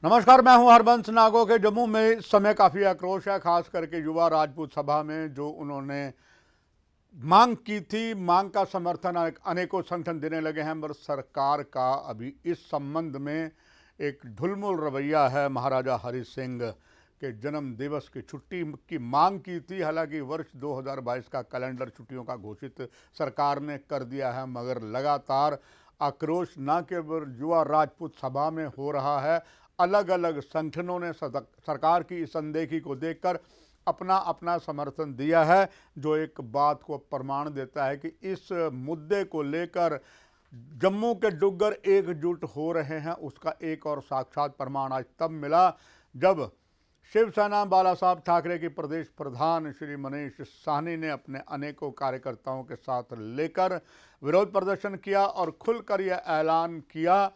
नमस्कार, मैं हूं हरबंस नागो के। जम्मू में इस समय काफ़ी आक्रोश है, खास करके युवा राजपूत सभा में जो उन्होंने मांग की थी। मांग का समर्थन अनेकों संगठन देने लगे हैं, मगर सरकार का अभी इस संबंध में एक ढुलमुल रवैया है। महाराजा हरि सिंह के जन्म दिवस की छुट्टी की मांग की थी, हालांकि वर्ष 2022 का कैलेंडर छुट्टियों का घोषित सरकार ने कर दिया है, मगर लगातार आक्रोश न केवल युवा राजपूत सभा में हो रहा है, अलग अलग संगठनों ने सरकार की इस अनदेखी को देखकर अपना अपना समर्थन दिया है, जो एक बात को प्रमाण देता है कि इस मुद्दे को लेकर जम्मू के डुग्गर एकजुट हो रहे हैं। उसका एक और साक्षात प्रमाण आज तब मिला जब शिवसेना बाला साहब ठाकरे की प्रदेश प्रधान श्री मनीष साहनी ने अपने अनेकों कार्यकर्ताओं के साथ लेकर विरोध प्रदर्शन किया और खुलकर यह ऐलान किया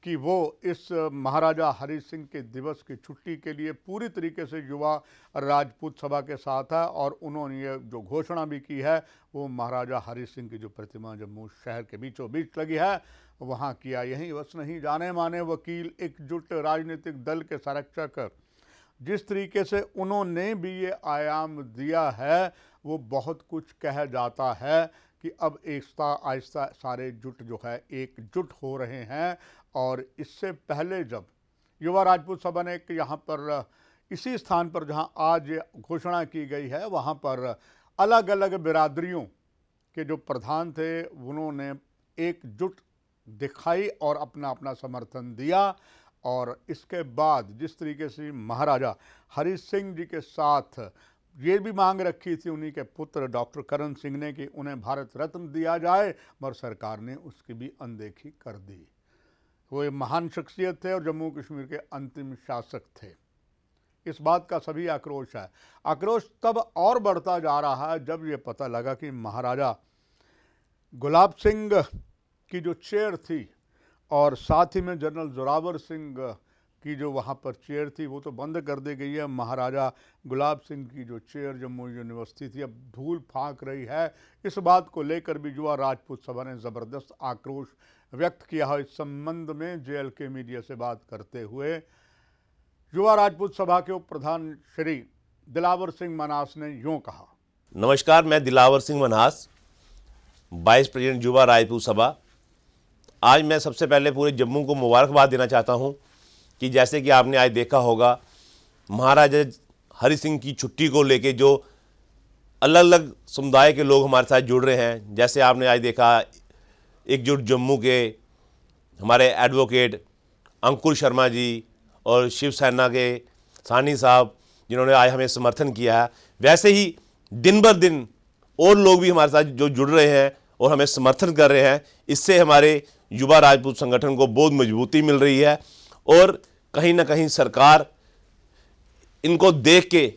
कि वो इस महाराजा हरि सिंह के दिवस की छुट्टी के लिए पूरी तरीके से युवा राजपूत सभा के साथ है। और उन्होंने ये जो घोषणा भी की है वो महाराजा हरि सिंह की जो प्रतिमा जम्मू शहर के बीचों बीच लगी है वहाँ किया। यही बस नहीं, जाने माने वकील, एकजुट राजनीतिक दल के संरक्षक, जिस तरीके से उन्होंने भी ये आयाम दिया है वो बहुत कुछ कह जाता है कि अब आहिस्ता आहिस्ता सारे जुट जो है एकजुट हो रहे हैं। और इससे पहले जब युवा राजपूत सभा ने यहाँ पर इसी स्थान पर जहाँ आज घोषणा की गई है वहाँ पर अलग अलग बिरादरियों के जो प्रधान थे उन्होंने एकजुट दिखाई और अपना अपना समर्थन दिया। और इसके बाद जिस तरीके से महाराजा हरि सिंह जी के साथ ये भी मांग रखी थी उन्हीं के पुत्र डॉक्टर करण सिंह ने कि उन्हें भारत रत्न दिया जाए, मगर सरकार ने उसकी भी अनदेखी कर दी। वो एक महान शख्सियत थे और जम्मू कश्मीर के अंतिम शासक थे। इस बात का सभी आक्रोश है। आक्रोश तब और बढ़ता जा रहा है जब ये पता लगा कि महाराजा गुलाब सिंह की जो चेयर थी और साथ ही में जनरल जोरावर सिंह की जो वहाँ पर चेयर थी वो तो बंद कर दी गई है। महाराजा गुलाब सिंह की जो चेयर जम्मू यूनिवर्सिटी थी अब धूल फांक रही है। इस बात को लेकर भी युवा राजपूत सभा ने ज़बरदस्त आक्रोश व्यक्त किया है। इस संबंध में JLK मीडिया से बात करते हुए युवा राजपूत सभा के उप प्रधान श्री दिलावर सिंह मनास ने यूँ कहा। नमस्कार, मैं दिलावर सिंह मनास, वाइस प्रेसिडेंट युवा राजपूत सभा। आज मैं सबसे पहले पूरे जम्मू को मुबारकबाद देना चाहता हूं कि जैसे कि आपने आज देखा होगा महाराजा हरि सिंह की छुट्टी को लेके जो अलग अलग समुदाय के लोग हमारे साथ जुड़ रहे हैं। जैसे आपने आज देखा एकजुट जम्मू के हमारे एडवोकेट अंकुर शर्मा जी और शिवसेना के साहनी साहब जिन्होंने आज हमें समर्थन किया है, वैसे ही दिन बर दिन और लोग भी हमारे साथ जो जुड़ रहे हैं और हमें समर्थन कर रहे हैं। इससे हमारे युवा राजपूत संगठन को बहुत मजबूती मिल रही है और कहीं ना कहीं सरकार इनको देख के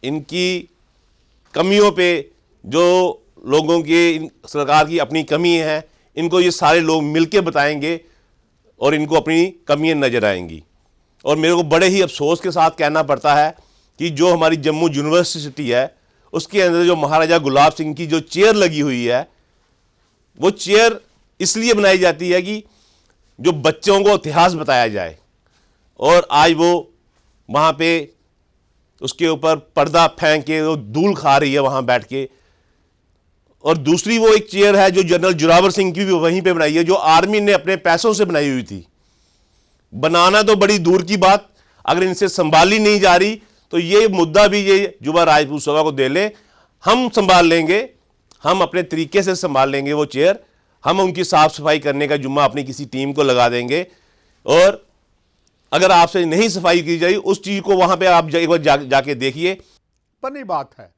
इनकी कमियों पे जो लोगों की सरकार की अपनी कमी है इनको ये सारे लोग मिलके बताएंगे और इनको अपनी कमियां नजर आएंगी। और मेरे को बड़े ही अफसोस के साथ कहना पड़ता है कि जो हमारी जम्मू यूनिवर्सिटी है उसके अंदर जो महाराजा गुलाब सिंह की जो चेयर लगी हुई है वो चेयर इसलिए बनाई जाती है कि जो बच्चों को इतिहास बताया जाए, और आज वो वहाँ पे उसके ऊपर पर्दा फेंक के वो धूल खा रही है वहाँ बैठ के। और दूसरी वो एक चेयर है जो जनरल जोरावर सिंह की भी वहीं पे बनाई है, जो आर्मी ने अपने पैसों से बनाई हुई थी। बनाना तो बड़ी दूर की बात, अगर इनसे संभाली नहीं जा रही तो ये मुद्दा भी ये युवा राजपूत सभा को दे ले, हम संभाल लेंगे, हम अपने तरीके से संभाल लेंगे वो चेयर। हम उनकी साफ सफाई करने का जुम्मा अपनी किसी टीम को लगा देंगे, और अगर आपसे नहीं सफाई की जाए उस चीज को वहां पे आप एक बार जाके देखिए। बनी बात है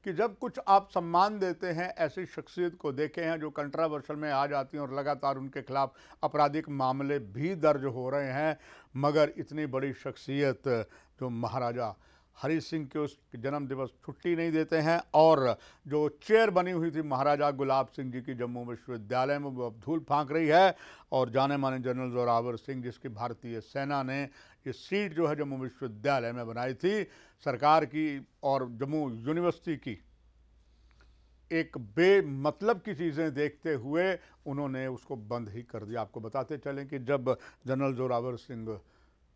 कि जब कुछ आप सम्मान देते हैं, ऐसी शख्सियत को देखे हैं जो कंट्रावर्सल में आ जाती हैं और लगातार उनके खिलाफ आपराधिक मामले भी दर्ज हो रहे हैं, मगर इतनी बड़ी शख्सियत जो महाराजा हरि सिंह के उस जन्म दिवस छुट्टी नहीं देते हैं, और जो चेयर बनी हुई थी महाराजा गुलाब सिंह जी की जम्मू विश्वविद्यालय में वो अब धूल फांक रही है। और जाने माने जनरल जोरावर सिंह जिसकी भारतीय सेना ने ये सीट जो है जम्मू विश्वविद्यालय में बनाई थी सरकार की और जम्मू यूनिवर्सिटी की, एक बेमतलब की चीज़ें देखते हुए उन्होंने उसको बंद ही कर दिया। आपको बताते चलें कि जब जनरल जोरावर सिंह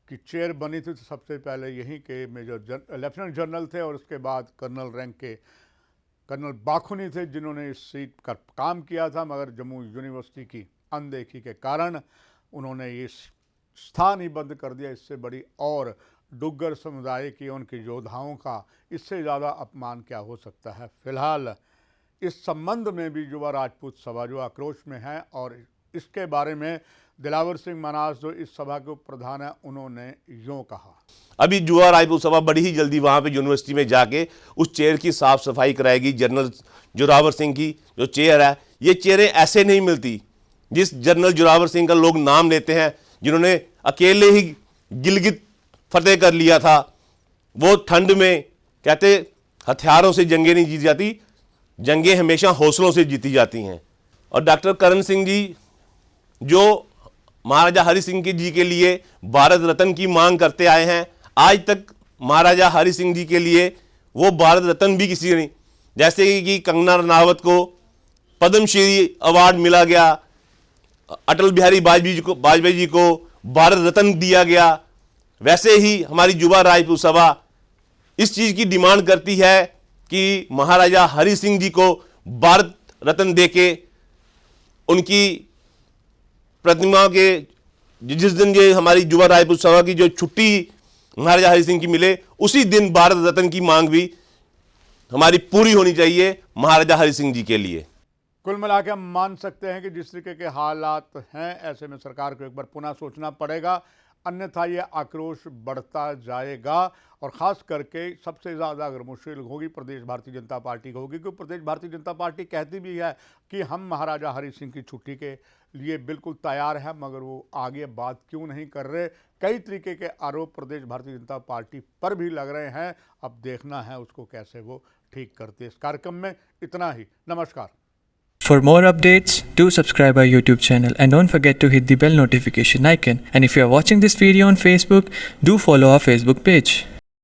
की चेयर बनी थी तो सबसे पहले यहीं के मेजर लेफ्टिनेंट जनरल थे और उसके बाद कर्नल रैंक के कर्नल बाखुनी थे जिन्होंने इस सीट का काम किया था, मगर जम्मू यूनिवर्सिटी की अनदेखी के कारण उन्होंने ये स्थान ही बंद कर दिया। इससे बड़ी और डुग्गर समुदाय की, उनके योद्धाओं का इससे ज़्यादा अपमान क्या हो सकता है। फिलहाल इस संबंध में भी युवा राजपूत सभा जो आक्रोश में है और इसके बारे में दिलावर सिंह मनास जो इस सभा के उप प्रधान है, उन्होंने यूँ कहा। अभी युवा राजपूत सभा बड़ी ही जल्दी वहाँ पे यूनिवर्सिटी में जाके उस चेयर की साफ सफाई कराएगी। जनरल जोरावर सिंह की जो चेयर है, ये चेयरें ऐसे नहीं मिलती जिस जनरल जोरावर सिंह का लोग नाम लेते हैं, जिन्होंने अकेले ही गिलगित फतेह कर लिया था। वो ठंड में कहते हथियारों से जंगें नहीं जीती जाती, जंगें हमेशा हौसलों से जीती जाती हैं। और डॉक्टर करण सिंह जी जो महाराजा हरि सिंह जी के लिए भारत रत्न की मांग करते आए हैं, आज तक महाराजा हरि सिंह जी के लिए वो भारत रत्न भी किसी ने, जैसे कि कंगना रनावत को पद्मश्री अवार्ड मिला गया, अटल बिहारी वाजपेयी जी को भारत रत्न दिया गया, वैसे ही हमारी युवा राजपूत सभा इस चीज़ की डिमांड करती है कि महाराजा हरि सिंह जी को भारत रत्न देके उनकी प्रतिमा के जिस दिन ये हमारी युवा राजपूत सभा की जो छुट्टी महाराजा हरि सिंह की मिले, उसी दिन भारत रत्न की मांग भी हमारी पूरी होनी चाहिए महाराजा हरि सिंह जी के लिए। कुल मिला के हम मान सकते हैं कि जिस तरीके के हालात हैं, ऐसे में सरकार को एक बार पुनः सोचना पड़ेगा, अन्यथा ये आक्रोश बढ़ता जाएगा। और ख़ास करके सबसे ज़्यादा अगर मुश्किल होगी प्रदेश भारतीय जनता पार्टी को होगी, क्योंकि प्रदेश भारतीय जनता पार्टी कहती भी है कि हम महाराजा हरि सिंह की छुट्टी के लिए बिल्कुल तैयार हैं, मगर वो आगे बात क्यों नहीं कर रहे। कई तरीके के आरोप प्रदेश भारतीय जनता पार्टी पर भी लग रहे हैं, अब देखना है उसको कैसे वो ठीक करते। इस कार्यक्रम में इतना ही। नमस्कार। For more updates, do subscribe our YouTube channel and don't forget to hit the bell notification icon. And if you are watching this video on Facebook, do follow our Facebook page.